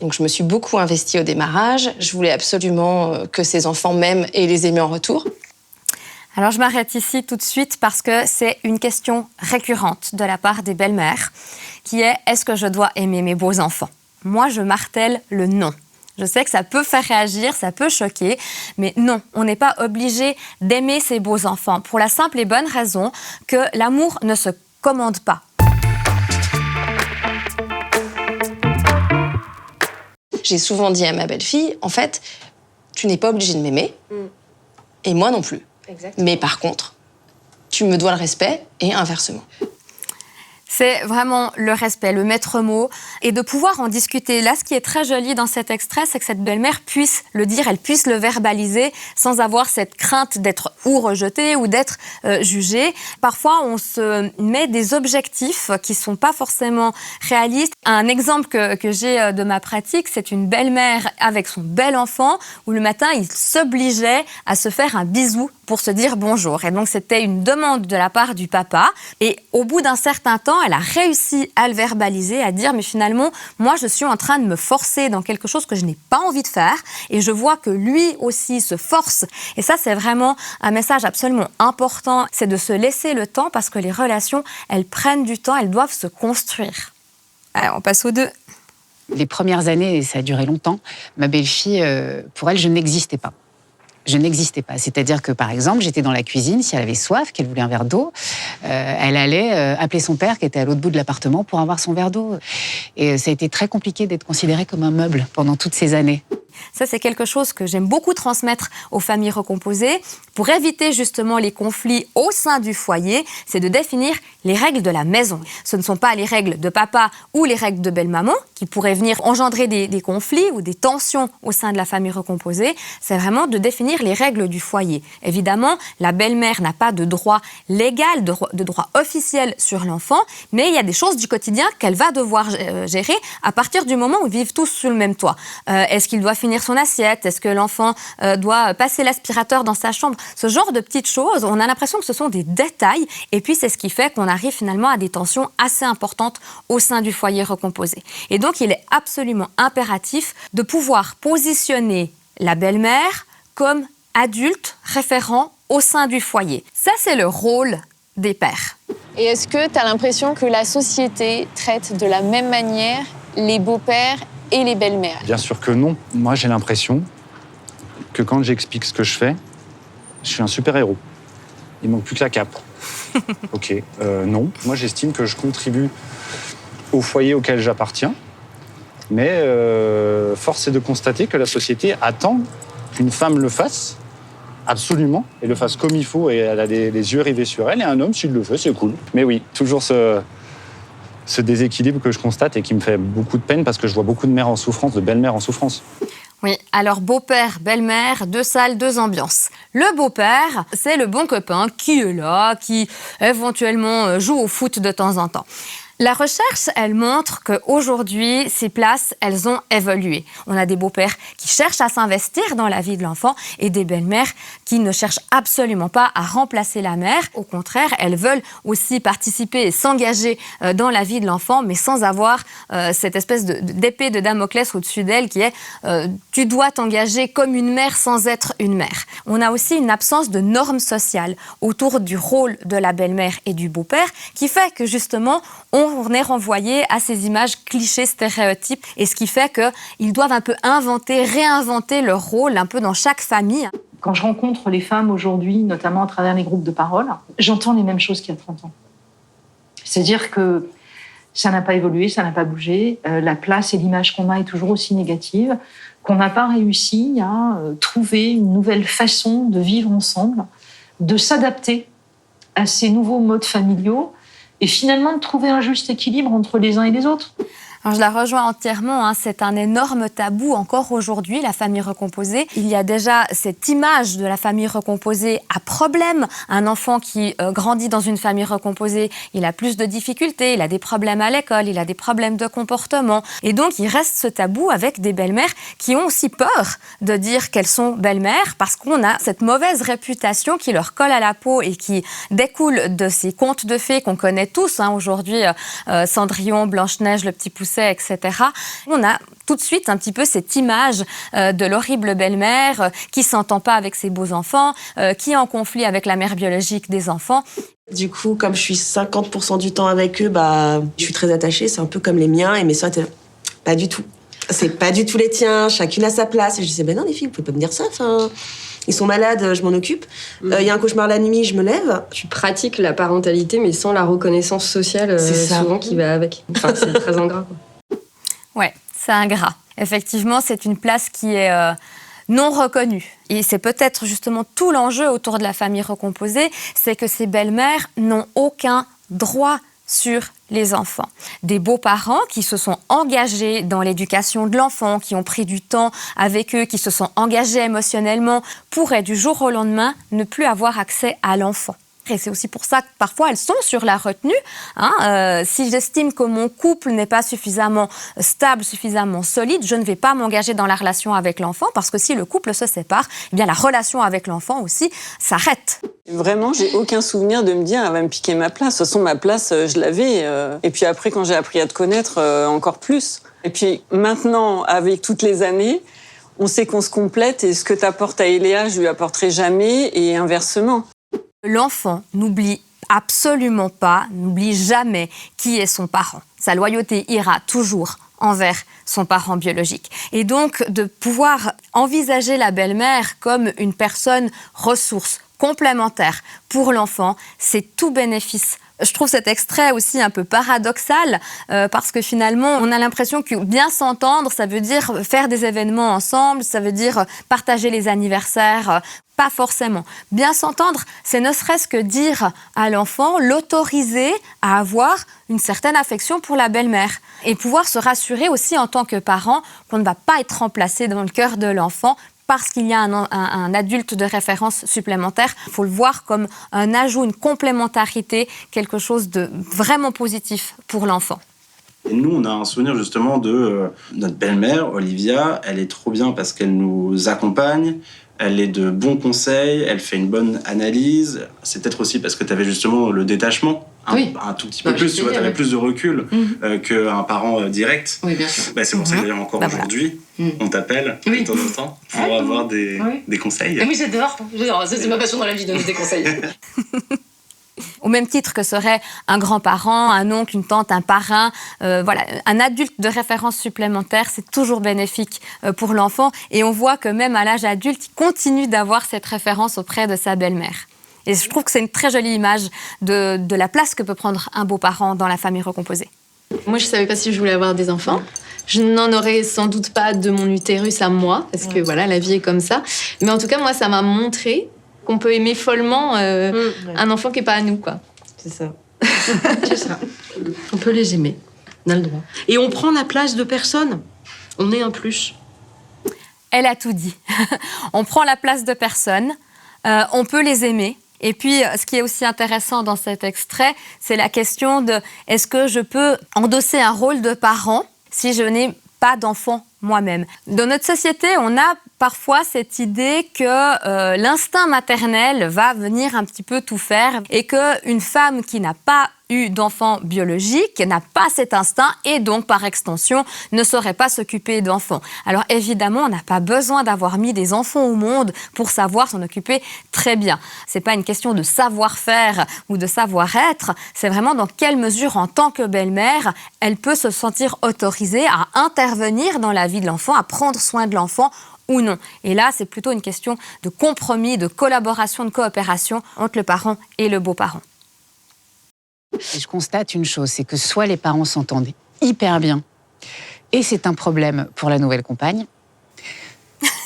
Donc je me suis beaucoup investie au démarrage. Je voulais absolument que ses enfants m'aiment et les aimer en retour. Alors je m'arrête ici tout de suite parce que c'est une question récurrente de la part des belles-mères qui est « Est-ce que je dois aimer mes beaux-enfants ?» Moi, je martèle le non. Je sais que ça peut faire réagir, ça peut choquer, mais non, on n'est pas obligé d'aimer ses beaux-enfants pour la simple et bonne raison que l'amour ne se commande pas. J'ai souvent dit à ma belle-fille, en fait, tu n'es pas obligée de m'aimer, et moi non plus. Exactement. Mais par contre, tu me dois le respect et inversement. C'est vraiment le respect, le maître mot, et de pouvoir en discuter. Là, ce qui est très joli dans cet extrait, c'est que cette belle-mère puisse le dire, elle puisse le verbaliser sans avoir cette crainte d'être ou rejetée ou d'être jugée. Parfois, on se met des objectifs qui ne sont pas forcément réalistes. Un exemple que j'ai de ma pratique, c'est une belle-mère avec son bel enfant où le matin, il s'obligeait à se faire un bisou pour se dire bonjour. Et donc, c'était une demande de la part du papa. Et au bout d'un certain temps, elle a réussi à le verbaliser, à dire « mais finalement, moi, je suis en train de me forcer dans quelque chose que je n'ai pas envie de faire et je vois que lui aussi se force. » Et ça, c'est vraiment un message absolument important, c'est de se laisser le temps parce que les relations, elles prennent du temps, elles doivent se construire. Alors, on passe aux deux. Les premières années, ça a duré longtemps, ma belle-fille, pour elle, je n'existais pas. Je n'existais pas. C'est-à-dire que, par exemple, j'étais dans la cuisine, si elle avait soif, qu'elle voulait un verre d'eau, elle allait appeler son père qui était à l'autre bout de l'appartement pour avoir son verre d'eau. Et ça a été très compliqué d'être considérée comme un meuble pendant toutes ces années. Ça, c'est quelque chose que j'aime beaucoup transmettre aux familles recomposées. Pour éviter justement les conflits au sein du foyer, c'est de définir les règles de la maison. Ce ne sont pas les règles de papa ou les règles de belle-maman qui pourraient venir engendrer des conflits ou des tensions au sein de la famille recomposée. C'est vraiment de définir les règles du foyer. Évidemment, la belle-mère n'a pas de droit légal, de droit officiel sur l'enfant, mais il y a des choses du quotidien qu'elle va devoir gérer à partir du moment où ils vivent tous sous le même toit. Est-ce qu'il doit finir son assiette? Est-ce que l'enfant doit passer l'aspirateur dans sa chambre? Ce genre de petites choses, on a l'impression que ce sont des détails. Et puis, c'est ce qui fait qu'on arrive finalement à des tensions assez importantes au sein du foyer recomposé. Et donc, il est absolument impératif de pouvoir positionner la belle-mère comme adulte référent au sein du foyer. Ça, c'est le rôle des pères. Et est-ce que tu as l'impression que la société traite de la même manière les beaux-pères et les belles-mères? Bien sûr que non. Moi, j'ai l'impression que quand j'explique ce que je fais, je suis un super-héros. Il manque plus que la cape. Ok, non. Moi, j'estime que je contribue au foyer auquel j'appartiens. Mais force est de constater que la société attend qu'une femme le fasse, absolument, et le fasse comme il faut, et elle a les yeux rivés sur elle. Et un homme, s'il le fait, c'est cool. Mais oui, toujours ce déséquilibre que je constate et qui me fait beaucoup de peine parce que je vois beaucoup de mères en souffrance, de belles-mères en souffrance. Oui, alors beau-père, belle-mère, 2 salles, 2 ambiances. Le beau-père, c'est le bon copain qui est là, qui éventuellement joue au foot de temps en temps. La recherche, elle montre qu'aujourd'hui, ces places, elles ont évolué. On a des beaux-pères qui cherchent à s'investir dans la vie de l'enfant et des belles-mères qui ne cherchent absolument pas à remplacer la mère. Au contraire, elles veulent aussi participer et s'engager dans la vie de l'enfant, mais sans avoir cette espèce d'épée de Damoclès au-dessus d'elle qui est tu dois t'engager comme une mère sans être une mère. On a aussi une absence de normes sociales autour du rôle de la belle-mère et du beau-père qui fait que justement, on est renvoyé à ces images clichés, stéréotypes, et ce qui fait qu'ils doivent un peu réinventer leur rôle un peu dans chaque famille. Quand je rencontre les femmes aujourd'hui, notamment à travers les groupes de parole, j'entends les mêmes choses qu'il y a 30 ans. C'est-à-dire que ça n'a pas évolué, ça n'a pas bougé, la place et l'image qu'on a est toujours aussi négative, qu'on n'a pas réussi à trouver une nouvelle façon de vivre ensemble, de s'adapter à ces nouveaux modes familiaux, et finalement de trouver un juste équilibre entre les uns et les autres. Alors, je la rejoins entièrement, c'est un énorme tabou encore aujourd'hui, la famille recomposée. Il y a déjà cette image de la famille recomposée à problème. Un enfant qui grandit dans une famille recomposée, il a plus de difficultés, il a des problèmes à l'école, il a des problèmes de comportement. Et donc, il reste ce tabou avec des belles-mères qui ont aussi peur de dire qu'elles sont belles-mères parce qu'on a cette mauvaise réputation qui leur colle à la peau et qui découle de ces contes de fées qu'on connaît tous aujourd'hui, Cendrillon, Blanche-Neige, le petit poussin, poussait, etc. On a tout de suite un petit peu cette image de l'horrible belle-mère qui s'entend pas avec ses beaux-enfants, qui est en conflit avec la mère biologique des enfants. Du coup, comme je suis 50% du temps avec eux, je suis très attachée. C'est un peu comme les miens. Et mes soeurs étaient là, pas du tout. C'est pas du tout les tiens. Chacune a sa place. Et je disais, non, les filles, vous pouvez pas me dire ça. Enfin, ils sont malades, je m'en occupe. Il y a un cauchemar la nuit, je me lève. Tu pratiques la parentalité, mais sans la reconnaissance sociale souvent qui va avec. Enfin, c'est très ingrat, quoi. Ouais, c'est ingrat. Effectivement, c'est une place qui est non reconnue. Et c'est peut-être justement tout l'enjeu autour de la famille recomposée, c'est que ces belles-mères n'ont aucun droit sur les enfants. Des beaux-parents qui se sont engagés dans l'éducation de l'enfant, qui ont pris du temps avec eux, qui se sont engagés émotionnellement, pourraient du jour au lendemain ne plus avoir accès à l'enfant. Et c'est aussi pour ça que parfois elles sont sur la retenue. Si j'estime que mon couple n'est pas suffisamment stable, suffisamment solide, je ne vais pas m'engager dans la relation avec l'enfant parce que si le couple se sépare, eh bien la relation avec l'enfant aussi s'arrête. Vraiment, j'ai aucun souvenir de me dire elle va me piquer ma place. De toute façon, ma place, je l'avais. Et puis après, quand j'ai appris à te connaître, encore plus. Et puis maintenant, avec toutes les années, on sait qu'on se complète et ce que t'apportes à Eléa, je lui apporterai jamais et inversement. L'enfant n'oublie absolument pas, n'oublie jamais qui est son parent. Sa loyauté ira toujours envers son parent biologique. Et donc, de pouvoir envisager la belle-mère comme une personne ressource, complémentaire pour l'enfant, c'est tout bénéfice. Je trouve cet extrait aussi un peu paradoxal parce que finalement, on a l'impression que bien s'entendre, ça veut dire faire des événements ensemble, ça veut dire partager les anniversaires. Pas forcément. Bien s'entendre, c'est ne serait-ce que dire à l'enfant, l'autoriser à avoir une certaine affection pour la belle-mère et pouvoir se rassurer aussi en tant que parent qu'on ne va pas être remplacé dans le cœur de l'enfant parce qu'il y a un adulte de référence supplémentaire. Il faut le voir comme un ajout, une complémentarité, quelque chose de vraiment positif pour l'enfant. Et nous, on a un souvenir justement de notre belle-mère, Olivia. Elle est trop bien parce qu'elle nous accompagne, elle est de bons conseils, elle fait une bonne analyse. C'est peut-être aussi parce que tu avais justement le détachement, un tout petit peu plus, tu vois, tu avais plus de recul qu'un parent direct. Oui, bien sûr. C'est pour ça que d'ailleurs encore aujourd'hui, on t'appelle de temps en temps pour avoir des conseils. Oui, j'adore. C'est ma passion dans la vie, donner des conseils. Au même titre que serait un grand-parent, un oncle, une tante, un parrain, un adulte de référence supplémentaire, c'est toujours bénéfique pour l'enfant. Et on voit que même à l'âge adulte, il continue d'avoir cette référence auprès de sa belle-mère. Et je trouve que c'est une très jolie image de la place que peut prendre un beau-parent dans la famille recomposée. Moi, je ne savais pas si je voulais avoir des enfants. Je n'en aurais sans doute pas de mon utérus à moi, parce que voilà, la vie est comme ça. Mais en tout cas, moi, ça m'a montré qu'on peut aimer follement un enfant qui n'est pas à nous, quoi. C'est ça. C'est ça. On peut les aimer. On a le droit. Et on prend la place de personne. On est un plus. Elle a tout dit. On prend la place de personne. On peut les aimer. Et puis, ce qui est aussi intéressant dans cet extrait, c'est la question de est-ce que je peux endosser un rôle de parent si je n'ai pas d'enfant moi-même. Dans notre société, on a parfois cette idée que l'instinct maternel va venir un petit peu tout faire et qu'une femme qui n'a pas eu d'enfant biologique n'a pas cet instinct et donc par extension ne saurait pas s'occuper d'enfants. Alors évidemment, on n'a pas besoin d'avoir mis des enfants au monde pour savoir s'en occuper très bien. C'est pas une question de savoir-faire ou de savoir-être, c'est vraiment dans quelle mesure en tant que belle-mère, elle peut se sentir autorisée à intervenir dans la vie de l'enfant, à prendre soin de l'enfant ou non. Et là, c'est plutôt une question de compromis, de collaboration, de coopération entre le parent et le beau-parent. Et je constate une chose, c'est que soit les parents s'entendent hyper bien, et c'est un problème pour la nouvelle compagne,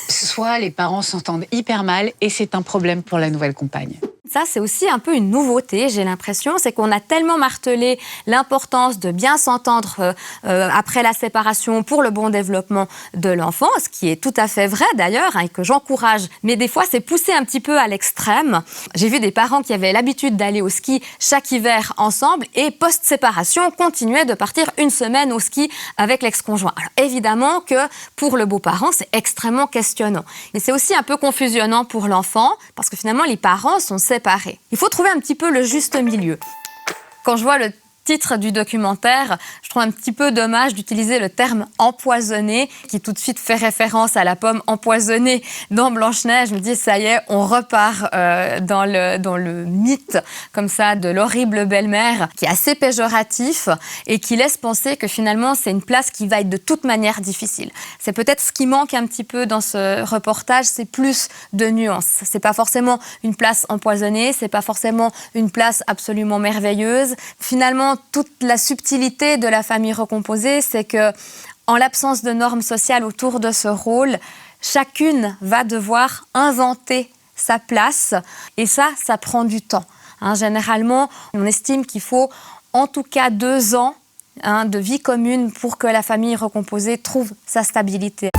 soit les parents s'entendent hyper mal, et c'est un problème pour la nouvelle compagne. Ça, c'est aussi un peu une nouveauté, j'ai l'impression, c'est qu'on a tellement martelé l'importance de bien s'entendre après la séparation pour le bon développement de l'enfant, ce qui est tout à fait vrai d'ailleurs, et que j'encourage. Mais des fois, c'est poussé un petit peu à l'extrême. J'ai vu des parents qui avaient l'habitude d'aller au ski chaque hiver ensemble et post-séparation continuaient de partir une semaine au ski avec l'ex-conjoint. Alors évidemment que pour le beau-parent, c'est extrêmement questionnant. Mais c'est aussi un peu confusionnant pour l'enfant parce que finalement, les parents sont séparés. Il faut trouver un petit peu le juste milieu. Quand je vois le titre du documentaire, je trouve un petit peu dommage d'utiliser le terme empoisonné, qui tout de suite fait référence à la pomme empoisonnée dans Blanche-Neige. Je me dis, ça y est, on repart dans le mythe comme ça de l'horrible belle-mère, qui est assez péjoratif et qui laisse penser que finalement c'est une place qui va être de toute manière difficile. C'est peut-être ce qui manque un petit peu dans ce reportage, c'est plus de nuances. C'est pas forcément une place empoisonnée, c'est pas forcément une place absolument merveilleuse. Finalement, toute la subtilité de la famille recomposée, c'est que, en l'absence de normes sociales autour de ce rôle, chacune va devoir inventer sa place, et ça prend du temps. Généralement, on estime qu'il faut en tout cas 2 ans de vie commune pour que la famille recomposée trouve sa stabilité.